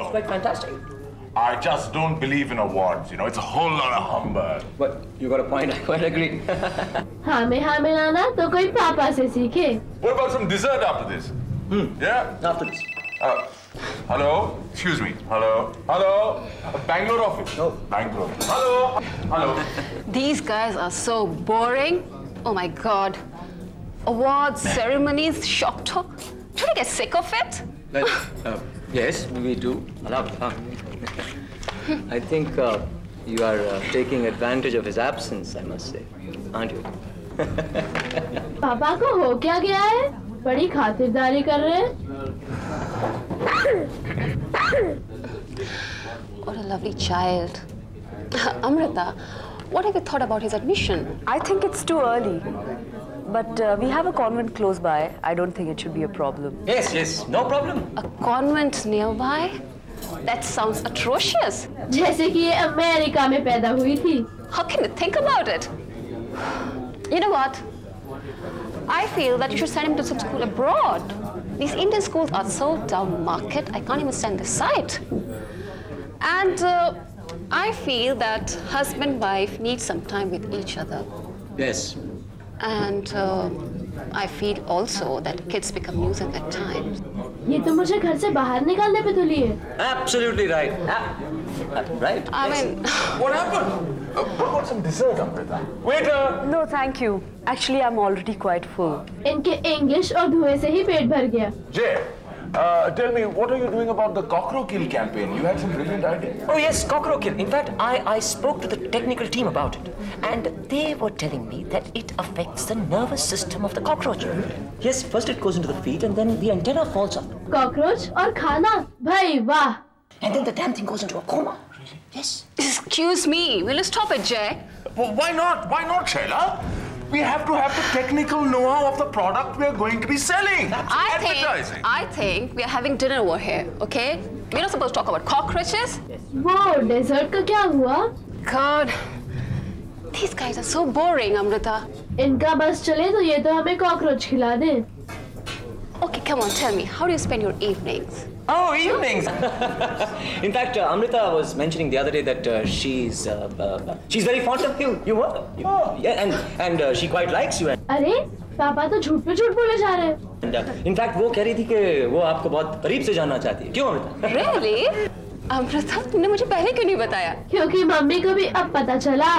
It's quite fantastic. I just don't believe in awards, you know. It's a whole lot of humbug. But you got a point. I quite agree. हाँ मिलाना तो कोई पापा से सीखे. What about some dessert after this? Yeah? After this. Hello? Excuse me. Hello? Hello? Bangalore office? No. Bangalore. Hello? Hello? These guys are so boring. Oh my God. Awards, ceremonies, shop talk. Don't you get sick of it? Well, yes, we do. I think you are taking advantage of his absence, I must say, aren't you? पापा को हो क्या गया है? बड़ी खातिरदारी कर रहे हैं. What a lovely child. Amrita, what have you thought about his admission? I think it's too early. But we have a convent close by. I don't think it should be a problem. Yes, no problem. A convent nearby? That sounds atrocious. जैसे कि ये America में पैदा हुई थी. How can you think about it? You know what? I feel that you should send him to some school abroad. These Indian schools are so down market, I can't even stand the sight. And I feel that husband-wife need some time with each other. Yes. And I feel also that kids become nuisance at times. ये तो मुझे घर से बाहर निकालने पे तुली है. Absolutely right. Right. I mean, What happened? What about some dessert, Amrita? Waiter! No, thank you. Actually, I'm already quite full. इनके इंग्लिश और धुएं से ही पेट भर गया. Jay, tell me, what are you doing about the Cockrokill campaign? You had some brilliant ideas. Oh yes, Cockrokill. In fact, I spoke to the technical team about it, and they were telling me that it affects the nervous system of the cockroach. Yes, first it goes into the feet, and then the antenna falls off. Cockroach और खाना, भाई वाह. And then the damn thing goes into a coma. Really? Yes. excuse me, will you stop it, Jay? Well, why not? Why not, Shaila? We have to have the technical know-how of the product we are going to be selling. Advertising. I think we are having dinner over here, okay? We're not supposed to talk about cockroaches. वो desert का क्या हुआ? God, these guys are so boring, Amrita. इनका बस चले तो ये तो हमें कॉकरोच खिला दें. Okay, come on, tell me, how do you spend your evenings? Oh, evenings. In fact, Amrita was mentioning the other day that she's very fond of you. You were. Yeah, and she quite likes you. अरे पापा तो झूठ पे झूठ बोले जा रहे हैं. And in fact, वो कह रही थी कि वो आपको बहुत करीब से जानना चाहती है. क्यों अमृता? Really? अमृता, तुमने मुझे पहले क्यों नहीं बताया? क्योंकि मम्मी को भी अब पता चला.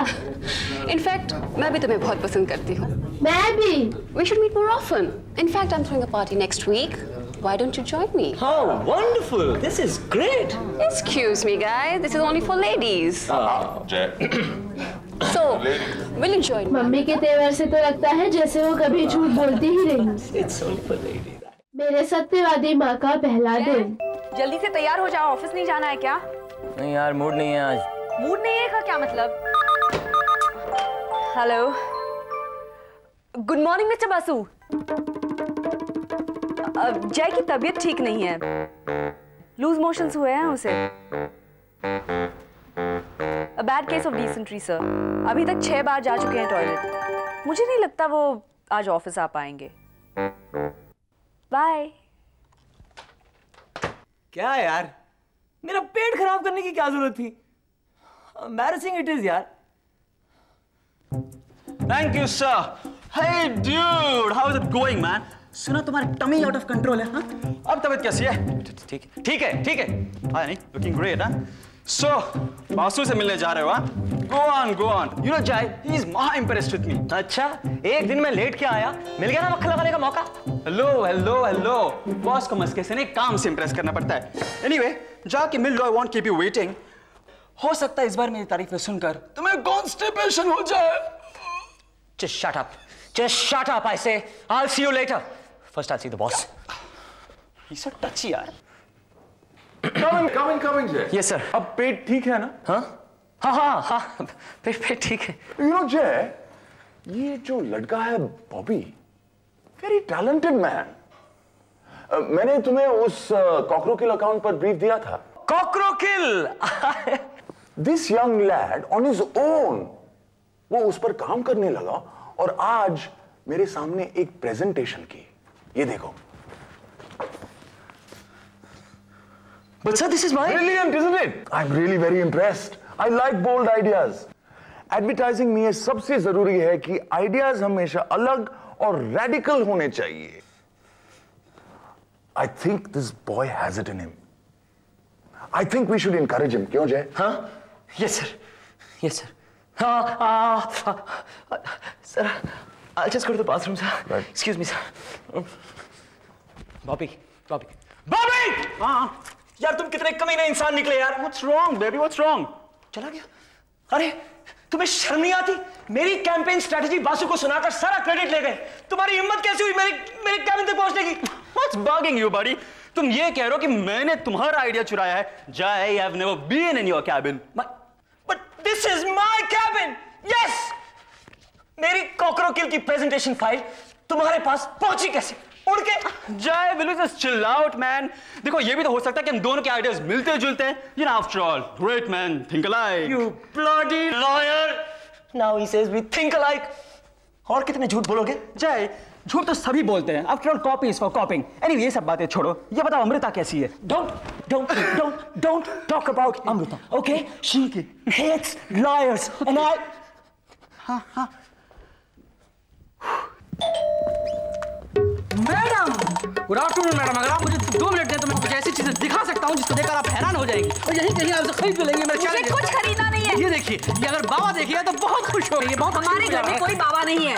In fact, मैं भी तुम्हें बहुत पसंद करती हूँ. मैं भी. We should meet more often. In fact, I'm throwing a party next week. Why don't you join me? How wonderful! This is great. Excuse me, guys. This is only for ladies. Jay. So, will you join me? Mummy के तेवर से तो लगता है जैसे वो कभी झूठ बोलती ही रही. It's only for ladies. मेरे सत्यवादी माँ का पहला दिन. जल्दी से तैयार हो जाओ. ऑफिस नहीं जाना है क्या? नहीं यार, मूड नहीं है आज. मूड नहीं है का क्या मतलब? Hello. Good morning mister Basu. जय की तबीयत ठीक नहीं है. लूज मोशंस हुए हैं उसे. A bad case of dysentery, sir. अभी तक 6 बार जा चुके हैं टॉयलेट. मुझे नहीं लगता वो आज ऑफिस आ पाएंगे. बाय. क्या यार? मेरा पेट खराब करने की क्या जरूरत थी? Embarrassing it is यार. Thank you, sir. Hey, dude, how is it going, man? सुना तुम्हारी टमी आउट ऑफ कंट्रोल है, हाँ? अब तबीयत कैसी है? ठीक है. हाँ नहीं, looking great, हाँ? So, बासु से मिलने जा रहे हो, हाँ? Go on. You know, Jai, he is more impressed with me. अच्छा, एक दिन मैं लेट के आया, मिल गया ना मक्खन लगाने का मौका. Hello. बॉस को मस्के से नहीं, काम से इम्प्रेस करना पड़ता है. Anyway, जाके मिल लो, I won't keep you waiting. हो सकता है इस बार मेरी तारीफें सुनकर तुम्हें कॉन्स्टिपेशन हो जाए. Just shut up, I say. I'll see you later. First, I'll see the boss. He's so touchy, यार. Come in, Jay. Yes, sir. अब पेट ठीक है ना? हाँ. पेट ठीक है. You know, Jay, ये जो लड़का है बॉबी, very talented man. मैंने तुम्हें उस कॉकरोकिल अकाउंट पर ब्रीफ दिया था. Cockrokill. This young lad on his own, वो उस पर काम करने लगा और आज मेरे सामने एक प्रेजेंटेशन की. ये देखो. But sir, this is my... Brilliant, isn't it? I'm really very impressed. I like bold ideas. Advertising में सबसे जरूरी है कि ideas हमेशा अलग और radical होने चाहिए. I think this boy has it in him. I think we should encourage him. क्यों जय? Huh? Yes, sir. Yes, sir. Sir, I'll just go to the bathroom, sir. Right. Excuse me, sir. Bobby. हाँ यार तुम कितने कमीने इंसान निकले यार. What's wrong, baby? What's wrong? चला गया. अरे तुम्हें शर्म नहीं आती? मेरी कैंपेन स्ट्रेटजी बासु को सुनाकर सारा क्रेडिट ले गए. तुम्हारी हिम्मत कैसे हुई मेरे कैबिन तक पहुंचने की? What's bugging you, buddy? तुम ये कह रहे हो कि मैंने तुम्हारा आइडिया चुराया है? Jai, I've never been in your cabin. But this is my cabin. Yes. मेरी कॉकरो किल की प्रेजेंटेशन फाइल तुम्हारे पास पहुंची कैसे? उड़ के? Jai, will you just chill out, man? देखो ये भी तो हो सकता है कि हम दोनों के आइडियाज मिलते जुलते हैं. You know, after all, great men think alike. You bloody lawyer. Now he says we think alike. और कितने झूठ बोलोगे? Jai, झूठ तो सभी बोलते हैं. After all, copy is for copying. Anyway, ये सब बातें छोड़ो. ये बताओ अमृता कैसी है? Don't talk about Amrita. Okay? She hates lawyers, and I. हाँ. Madam, good afternoon madam. अगर आप मुझे 2 मिनट दें तो मैं कुछ ऐसी चीजें दिखा सकता हूँ जिसको देखकर आप हैरान हो जाएंगी और यही कहीं आपसे खरीद भी लेंगे. मुझे कुछ खरीदना नहीं है. ये देखिए, ये अगर बाबा देखिए तो बहुत खुश होंगे. बहुत हमारे घर में कोई बाबा नहीं है.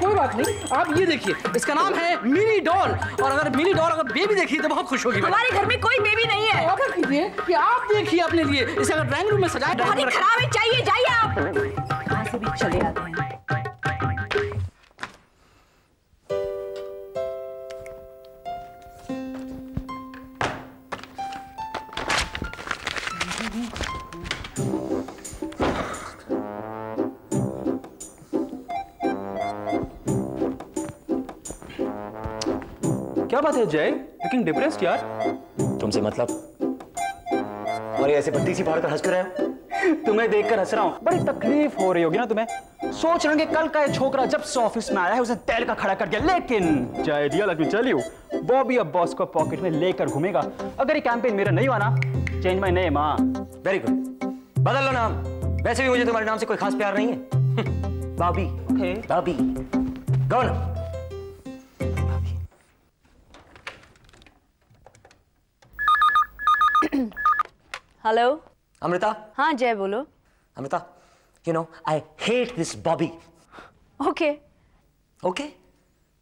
कोई बात नहीं, आप ये देखिए, इसका नाम है मिनी डॉल. और अगर मिनी डॉल अगर बेबी देखी तो बहुत खुश होगी. हमारे घर में कोई बेबी नहीं है. ऑर्डर कीजिए कि आप देखिए अपने लिए. इसे अगर ड्राइंग रूम में सजाए. बहुत ही खराब है, चाहिए जाइए आप. कहाँ से भी चले आते हैं. क्या बात है जय? Looking depressed यार. तुमसे मतलब? और ये ऐसे पत्ती सी फाड़ कर हंस कर रहे हो? तुम्हें देखकर हंस रहा हूँ. बड़ी तकलीफ हो रही होगी ना तुम्हें. सोच रहे कि कल का ये छोकरा जब से ऑफिस में आया है उसे तेल का खड़ा कर दिया. लेकिन Jai dear, let me tell you, Bobby अब बॉस को पॉकेट में लेकर घूमेगा. अगर ये कैंपेन मेरा नहीं हुआ ना, change my name. Very good, बदल लो नाम. वैसे भी मुझे तुम्हारे नाम से कोई खास प्यार नहीं है. बॉबी. बॉबी. गो ना. हेलो. अमृता. हाँ जय बोलो. Amrita, you know, I hate this Bobby. Okay. Okay?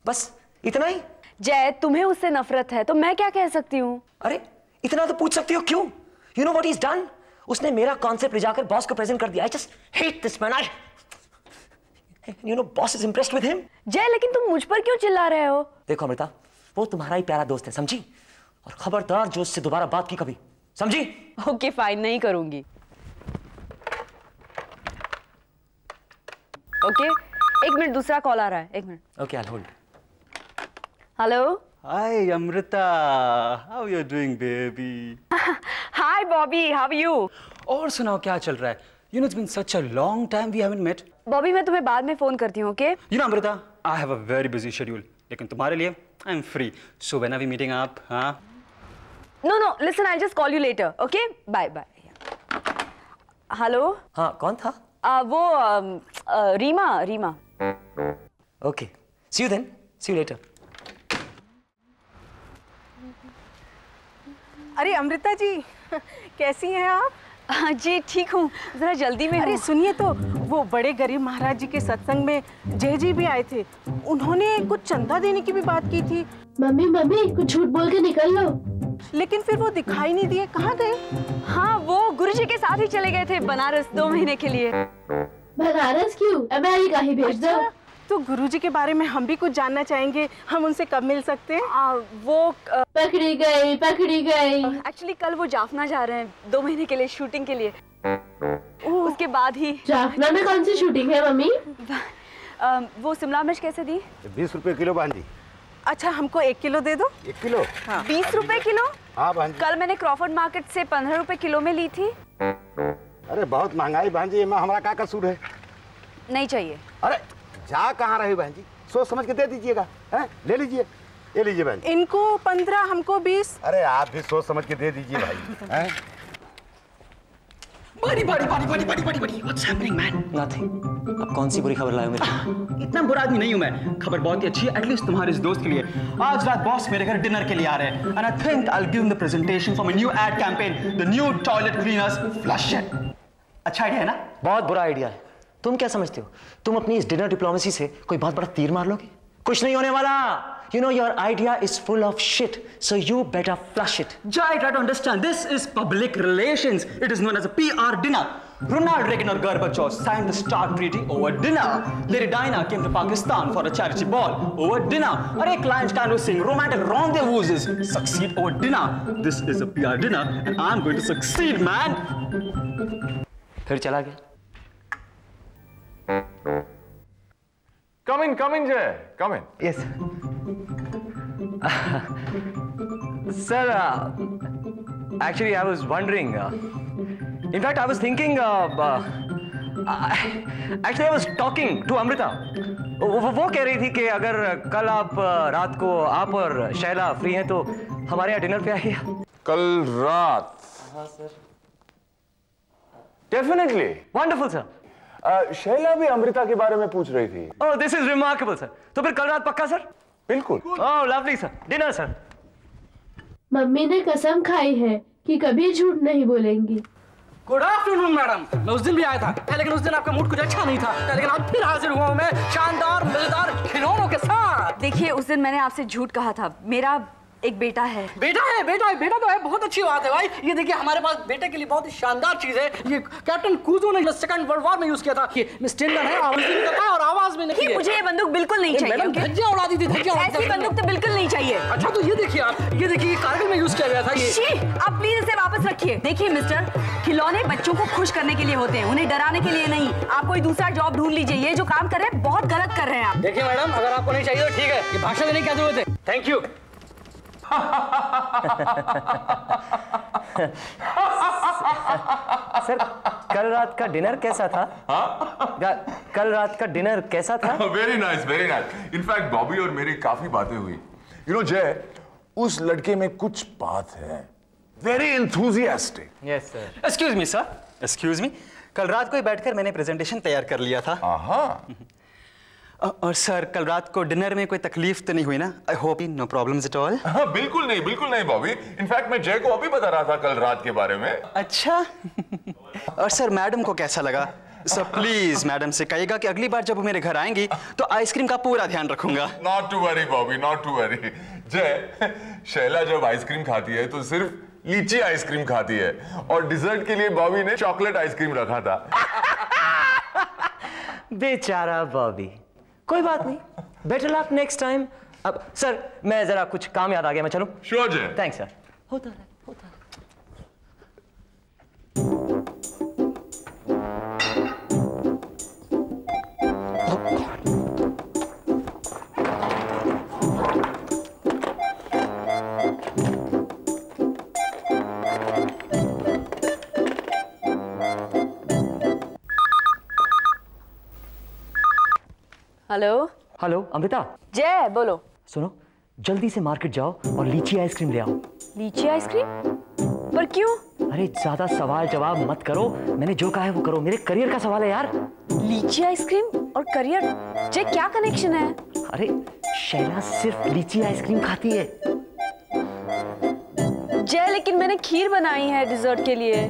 बस इतना ही? जय, तुम्हें उससे नफरत है तो मैं क्या कह सकती हूँ? अरे इतना तो पूछ सकती हो. क्यों? You know what he's done? उसने मेरा कॉन्सेप्ट ले जाकर बॉस को प्रेजेंट कर दिया. I just hate this man. You know, boss is impressed with him. जय, लेकिन तुम मुझ पर क्यों चिल्ला रहे हो? देखो अमृता, वो तुम्हारा ही प्यारा दोस्त है, समझी? और खबरदार जो उससे दोबारा बात की कभी, समझी? ओके फाइन, नहीं करूंगी. ओके, एक मिनट, दूसरा कॉल आ रहा है. एक minute. Okay, I'll hold. Hello. Hi Amrita, how are you doing baby? Hi Bobby, how are you? और सुनाओ क्या चल रहा है? You know it's been such a long time we haven't met. Bobby, मैं तुम्हें बाद में फोन करती हूँ. Okay? You know Amrita, I have a very busy schedule, लेकिन तुम्हारे लिए I am free. So when are we meeting up? हाँ? No no, listen, I just call you later. Okay, bye bye. Hello. हाँ, कौन था? वो Reema. Okay, see you then. See you later. अरे अमृता जी, कैसी हैं आप? जी ठीक हूँ, जरा जल्दी में. अरे सुनिए तो, वो बड़े गरीब महाराज जी के सत्संग में जय जी भी आए थे. उन्होंने कुछ चंदा देने की भी बात की थी. मम्मी कुछ झूठ बोल के निकल लो. लेकिन फिर वो दिखाई नहीं दिए. कहाँ गए? हाँ, वो गुरुजी के साथ ही चले गए थे बनारस 2 महीने के लिए. बनारस क्यों? अब आई का ही भेज दो. तो गुरुजी के बारे में हम भी कुछ जानना चाहेंगे. हम उनसे कब मिल सकते हैं? वो पकड़ी गई. एक्चुअली कल वो जाफना जा रहे हैं 2 महीने के लिए शूटिंग के लिए. उसके बाद ही. जाफना में कौन सी शूटिंग है मम्मी? वो शिमला मिर्च कैसे दी? 20 रुपए किलो भांजी. अच्छा, हमको 1 किलो दे दो. 1 किलो? हाँ. 20 रुपए किलो? हाँ भांजी. कल मैंने क्रॉफर्ड मार्केट से 15 रुपए किलो में ली थी. अरे बहुत महंगाई भांजी, इसमें हमारा क्या कसूर है? नहीं चाहिए. अरे जा कहाँ रहे भांजी, सोच समझ के दे दीजिएगा. ले लीजिए. ये लीजिए बहन। इनको 15, हमको 20। अरे आप भी सोच समझ के दे दीजिए भाई। हैं? बड़ी What's happening, man? Nothing. अब कौन सी बुरी खबर लाए मेरे? इतना बुरा आदमी नहीं हूं मैं। खबर बहुत ही अच्छी है, एटलीस्ट तुम्हारे इस दोस्त के लिए। आज रात बॉस मेरे घर डिनर के लिए आ रहे हैं। And I think I'll give him the presentation for my new ad campaign, the new toilet cleaners flush it. अच्छा आइडिया है ना? बहुत बुरा आइडिया है। तुम क्या समझते हो? तुम अपनी इस डिनर डिप्लोमेसी से कोई बहुत बड़ा तीर मार लोगे? कुछ नहीं होने वाला। You know your idea is full of shit, so you better flush it. Jai, try to understand. This is public relations. It is known as a PR dinner. Ronald Reagan or Gorbachev signed the START Treaty over dinner. Lady Diana came to Pakistan for a charity ball over dinner. Arey, clients can do sing romantic rendezvous succeed over dinner. This is a PR dinner, and I'm going to succeed, man. फिर चला गया। Come in, Jay. Come in. Yes. Sir, actually, I was wondering. In fact, I was thinking. Actually, I was talking to Amrita. वो कह रही थी कि अगर कल आप रात को आप और शैला फ्री हैं तो हमारे यहाँ डिनर पे आइए। कल रात? हाँ sir. Definitely. Wonderful, sir. Shaila भी अमृता के बारे में पूछ रही थी। Oh, this is remarkable, sir. तो फिर कल रात पक्का सर? बिल्कुल। Oh, lovely, sir. Dinner, sir. Mummy ने कसम खाई है कि कभी झूठ नहीं बोलेंगी। Good afternoon madam. मैं उस दिन भी आया था, लेकिन उस दिन आपका मूड कुछ अच्छा नहीं था, लेकिन अब फिर हाजिर हुआ हूं मैं शानदार मजेदार खिलौनों के साथ। देखिए, उस दिन मैंने आपसे झूठ कहा था। मेरा एक बेटा है। बेटा तो है, बहुत अच्छी बात है भाई। ये देखिए, हमारे पास बेटे के लिए बहुत ही शानदार चीज है। ये कैप्टन कूजो ने सेकंड वर्ल्ड वॉर में यूज किया था। ये मिस्टेंगन है, आवाज भी करता है और आवाज भी नहीं है। मुझे ये बंदूक बिल्कुल नहीं चाहिए। मैडम धज्जियां उड़ा दी थी, धज्जियां। ऐसी बंदूक तो बिल्कुल नहीं चाहिए। अच्छा तो ये देखिए आप, ये देखिए कारगिल में यूज किया गया था ये। अब प्लीज इसे वापस रखिए। देखिए मिस्टर, खिलौने बच्चों को खुश करने के लिए होते हैं, उन्हें डराने के लिए नहीं। आप कोई दूसरा जॉब ढूंढ लीजिए। ये जो काम कर रहे हैं बहुत गलत कर रहे हैं आप। देखिए मैडम, अगर आपको नहीं चाहिए तो ठीक है, ये भाषण देने की क्या जरूरत है। Thank you. सर, कल रात का डिनर कैसा था? कल रात का डिनर कैसा था? Very nice, very nice. In fact Bobby और मेरी काफी बातें हुई। यू नो जय, उस लड़के में कुछ बात है। Very enthusiastic. Yes sir. Excuse me sir, excuse me. कल रात को ही बैठकर मैंने प्रेजेंटेशन तैयार कर लिया था। और सर, कल रात को डिनर में कोई तकलीफ तो नहीं हुई ना? I hope no problems at all. बिल्कुल नहीं बॉबी। इनफैक्ट मैं जय को अभी बता रहा था कल रात के बारे में। अच्छा। और सर, मैडम को कैसा लगा? सर प्लीज मैडम से कहिएगा कि अगली बार जब वो मेरे घर आएंगी तो आइसक्रीम का पूरा ध्यान रखूंगा। Not to worry Bobby, not to worry. Jai, Shaila जब आइसक्रीम खाती है तो सिर्फ लीची आइसक्रीम खाती है, और डिजर्ट के लिए बॉबी ने चॉकलेट आइसक्रीम रखा था। बेचारा बॉबी। कोई बात नहीं, बेटर लक नेक्स्ट टाइम। अब सर, मैं जरा कुछ काम याद आ गया, मैं चलूं? श्योर जय। Thanks sir. होता है। हेलो अमृता। जय, बोलो। सुनो, जल्दी से मार्केट जाओ और लीची आइसक्रीम ले आओ। लीची आइसक्रीम? पर क्यों? अरे ज्यादा सवाल जवाब मत करो, मैंने जो कहा है वो करो। मेरे करियर का सवाल है यार। लीची आइसक्रीम और करियर, जय क्या कनेक्शन है? अरे शैला सिर्फ लीची आइसक्रीम खाती है। जय, लेकिन मैंने खीर बनाई है डिजर्ट के लिए।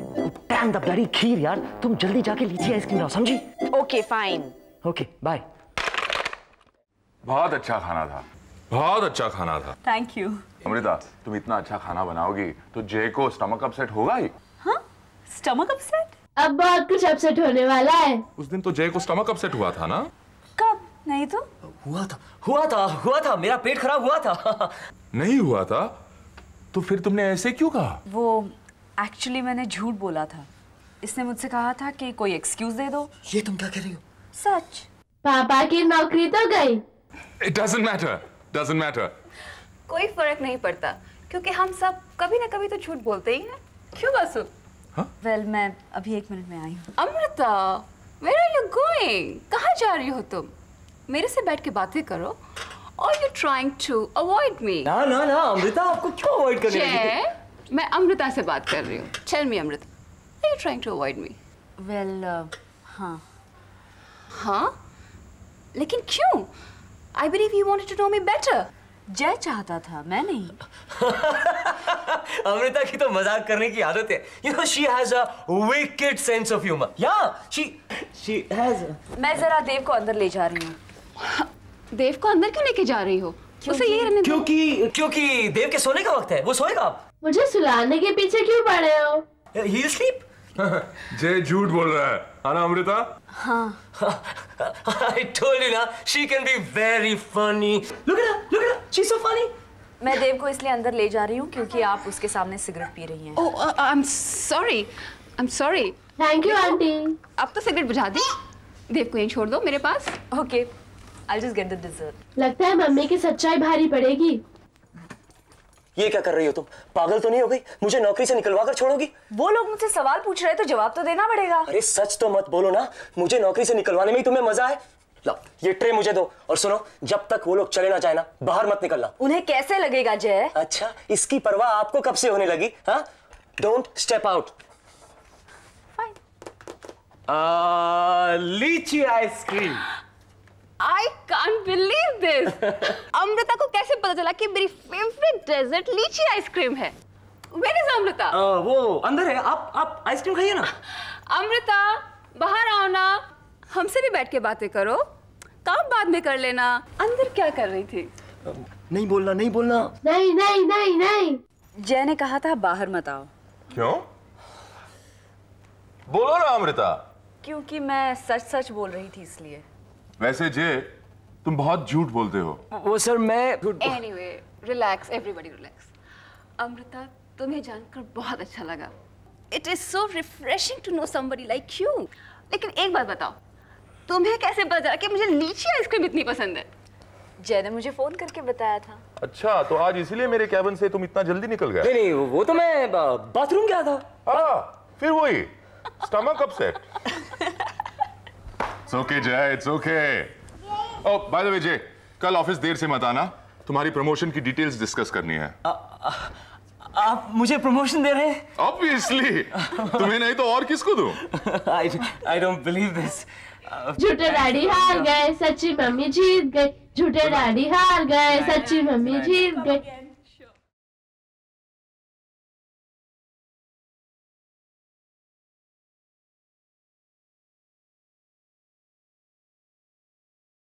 डैम द ब्लडी खीर यार। तुम जल्दी जाके लीची आइसक्रीम लाओ, समझी? Okay fine. Okay bye. बहुत अच्छा खाना था, बहुत अच्छा खाना था। Thank you. अमृता, तुम इतना अच्छा खाना बनाओगी तो जय को स्टमक अपसेट होगा ही। हाँ? Stomach upset? अब बहुत कुछ अपसेट होने वाला है। उस दिन तो जय को स्टमक अपसेट हुआ था ना? कब? नहीं तो हुआ था। मेरा पेट खराब हुआ था। नहीं हुआ था तो फिर तुमने ऐसे क्यों कहा? वो एक्चुअली मैंने झूठ बोला था। इसने मुझसे कहा था कि कोई एक्सक्यूज दे दो। ये तुम क्या कह रही हो? सच। पापा की नौकरी तो गई। It doesn't matter. कोई फर्क नहीं पड़ता, क्योंकि हम सब कभी ना कभी तो झूठ बोलते ही हैं। क्यों बासु? वेल, मैं अभी 1 मिनट में आई हूँ। Amrita, where are you going? कहाँ जा रही हो तुम? मेरे से बैठ के बातें करो Or are you trying to avoid me? ना ना ना अमृता, आपको क्यों अवॉइड करने लगी? जय, मैं अमृता से बात कर रही हूँ. Tell me Amrita, are you trying to avoid me? Well, हाँ. हाँ? लेकिन क्यों? I believe you wanted to know me better. जय चाहता था, मैं नहीं. अमृता की तो मजाक करने की आदत है. You know, she has a wicked sense of humor. Yeah, she has. मैं जरा देव को अंदर ले जा रही हूँ. देव को अंदर क्यों लेके जा रही हो? उसे ये रहने दो. क्योंकि देव के सोने का वक्त है. वो सोएगा अब. मुझे सुलाने के पीछे क्यों पड़े हो? He'll sleep. जय झूठ बोल रहा है ना अमृता? हाँ. I told you ना, she can be very funny. Look at her, she's so funny. मैं देव को इसलिए अंदर ले जा रही हूँ क्योंकि आप उसके सामने सिगरेट पी रही हैं. Oh, I'm sorry. Thank you aunty. अब तो सिगरेट बुझा दी. देव को यहीं छोड़ दो मेरे पास. Okay, I'll just get the dessert. लगता है मम्मी की सच्चाई भारी पड़ेगी. ये क्या कर रही हो तुम? पागल तो नहीं हो गई? मुझे नौकरी से निकलवा कर छोड़ोगी? वो लोग मुझसे सवाल पूछ रहे हैं तो जवाब तो देना पड़ेगा. अरे सच तो मत बोलो ना. मुझे नौकरी से निकलवाने में ही तुम्हें मजा है. लो ये ट्रे मुझे दो और सुनो, जब तक वो लोग चले ना जाए ना, बाहर मत निकलना. उन्हें कैसे लगेगा जय? अच्छा, इसकी परवाह आपको कब से होने लगी? हाँ, डोंट स्टेप आउट. लीची ice cream. I can't believe this. Amrita को कैसे पता चला कि मेरी फेवरेट डेजर्ट लीची आइसक्रीम है? Where is Amrita? वो अंदर है. आप आइसक्रीम खाइए ना. अमृता, बाहर आओ ना. हमसे भी बैठ के बातें करो. काम बाद में कर लेना. अंदर क्या कर रही थी? नहीं बोलना. नहीं. जय ने कहा था बाहर मत आओ. क्यों? बोलो ना अमृता. क्योंकि मैं सच बोल रही थी इसलिए. वैसे जय, तुम बहुत झूठ बोलते हो. वो सर मैं. Anyway, relax, everybody relax. Amrita, तुम्हें जानकर बहुत अच्छा लगा. It is so refreshing to know somebody like you. लेकिन एक बात बताओ, तुम्हें कैसे पता चला कि मुझे लीची आइसक्रीम इतनी पसंद है? जय ने मुझे फोन करके बताया था. अच्छा, तो आज इसीलिए मेरे कैबिन से तुम इतना जल्दी निकल गए? नहीं, वो तो मैं बाथरूम गया था. फिर वही stomach upset. It's okay, Jay. It's okay. Oh, by the way, Jay, कल ऑफिस देर से मत आना. तुम्हारी प्रमोशन की डिटेल्स डिस्कस करनी है. आप मुझे प्रमोशन दे रहे हैं? Obviously. तुम्हें नहीं तो और किसको दूं? I don't believe this. झूठे डैडी हार गए, सच्ची मम्मी जीत गई. झूठे डैडी हार गए, सच्ची मम्मी जीत गई.